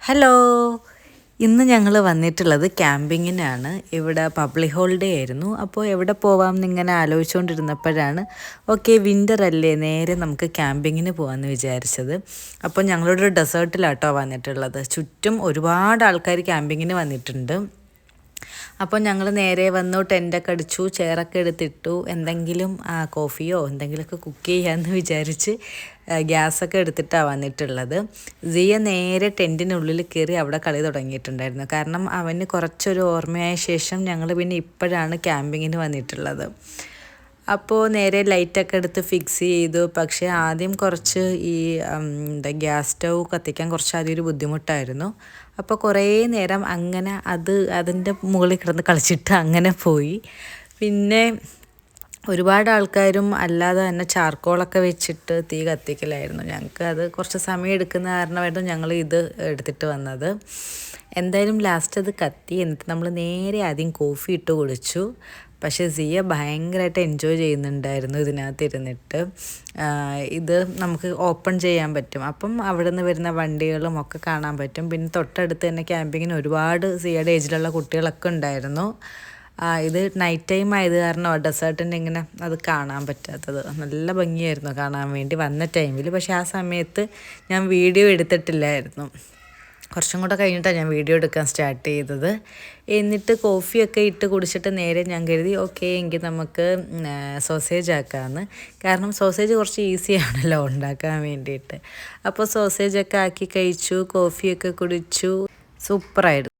Hello, ഇന്ന് ഞങ്ങൾ വന്നിട്ടുള്ളത് ക്യാമ്പിങ്ങിനാണ്. ഇവിടെ പബ്ലിക് ഹോളിഡേ ആയിരുന്നു. അപ്പോൾ എവിടെ പോവാം എന്നിങ്ങനെ ആലോചിച്ചുകൊണ്ടിരുന്നപ്പോഴാണ് വിൻ്റർ അല്ലേ, നേരെ നമുക്ക് ക്യാമ്പിങ്ങിന് പോകാമെന്ന് വിചാരിച്ചത്. അപ്പോൾ ഞങ്ങളൊരു ഡെസേർട്ടിലാട്ടോ വന്നിട്ടുള്ളത്. ചുറ്റും ഒരുപാട് ആൾക്കാർ ക്യാമ്പിങ്ങിന് വന്നിട്ടുണ്ട്. അപ്പോൾ ഞങ്ങൾ നേരെ വന്നു, ടെൻ്റൊക്കെ അടിച്ചു, ചെയറൊക്കെ എടുത്തിട്ടു, എന്തെങ്കിലും കോഫിയോ എന്തെങ്കിലുമൊക്കെ കുക്ക് ചെയ്യാമെന്ന് വിചാരിച്ച് ഗ്യാസൊക്കെ എടുത്തിട്ടാണ് വന്നിട്ടുള്ളത്. സിയ നേരെ ടെൻറ്റിനുള്ളിൽ കയറി അവിടെ കളി തുടങ്ങിയിട്ടുണ്ടായിരുന്നു. കാരണം അവന് കുറച്ചൊരു ഓർമ്മയായ ശേഷം ഞങ്ങൾ പിന്നെ ഇപ്പോഴാണ് ക്യാമ്പിങ്ങിന് വന്നിട്ടുള്ളത്. അപ്പോൾ നേരെ ലൈറ്റൊക്കെ എടുത്ത് ഫിക്സ് ചെയ്തു. പക്ഷേ ആദ്യം കുറച്ച് ഗ്യാസ് സ്റ്റൗ കത്തിക്കാൻ കുറച്ച് ഒരു ബുദ്ധിമുട്ടായിരുന്നു. അപ്പോൾ കുറേ നേരം അങ്ങനെ അതിൻ്റെ മുകളിൽ കിടന്ന് കളിച്ചിട്ട് അങ്ങനെ പോയി. പിന്നെ ഒരുപാട് ആൾക്കാരും അല്ലാതെ തന്നെ ചാർക്കോളൊക്കെ വെച്ചിട്ട് തീ കത്തിക്കലായിരുന്നു. ഞങ്ങൾക്ക് അത് കുറച്ച് സമയം എടുക്കുന്ന കാരണമായിരുന്നു ഞങ്ങൾ ഇത് എടുത്തിട്ട് വന്നത്. എന്തായാലും ലാസ്റ്റ് അത് കത്തി. എന്നിട്ട് നമ്മൾ നേരെ ആദ്യം കോഫി ഇട്ട് കുടിച്ചു. പക്ഷേ സിയ ഭയങ്കരമായിട്ട് എൻജോയ് ചെയ്യുന്നുണ്ടായിരുന്നു ഇതിനകത്ത് ഇരുന്നിട്ട്. ഇത് നമുക്ക് ഓപ്പൺ ചെയ്യാൻ പറ്റും, അപ്പം അവിടെ നിന്ന് വരുന്ന വണ്ടികളും ഒക്കെ കാണാൻ പറ്റും. പിന്നെ തൊട്ടടുത്ത് തന്നെ ക്യാമ്പിങ്ങിന് ഒരുപാട് സിയയുടെ ഏജിലുള്ള കുട്ടികളൊക്കെ ഉണ്ടായിരുന്നു. ഇത് നൈറ്റ് ടൈം ആയത് കാരണം ഡെസേർട്ടിൻ്റെ ഇങ്ങനെ അത് കാണാൻ പറ്റാത്തത്. നല്ല ഭംഗിയായിരുന്നു കാണാൻ വേണ്ടി വന്ന ടൈമിൽ. പക്ഷേ ആ സമയത്ത് ഞാൻ വീഡിയോ എടുത്തിട്ടില്ലായിരുന്നു. കുറച്ചും കൂടെ കഴിഞ്ഞിട്ടാണ് ഞാൻ വീഡിയോ എടുക്കാൻ സ്റ്റാർട്ട് ചെയ്തത്. എന്നിട്ട് കോഫിയൊക്കെ ഇട്ട് കുടിച്ചിട്ട് നേരെ ഞാൻ കരുതി എങ്കിൽ നമുക്ക് സോസേജ് ആക്കാമെന്ന്. കാരണം സോസേജ് കുറച്ച് ഈസിയാണല്ലോ ഉണ്ടാക്കാൻ വേണ്ടിയിട്ട്. അപ്പോൾ സോസേജൊക്കെ ആക്കി കഴിച്ചു, കോഫിയൊക്കെ കുടിച്ചു. സൂപ്പറായിരുന്നു.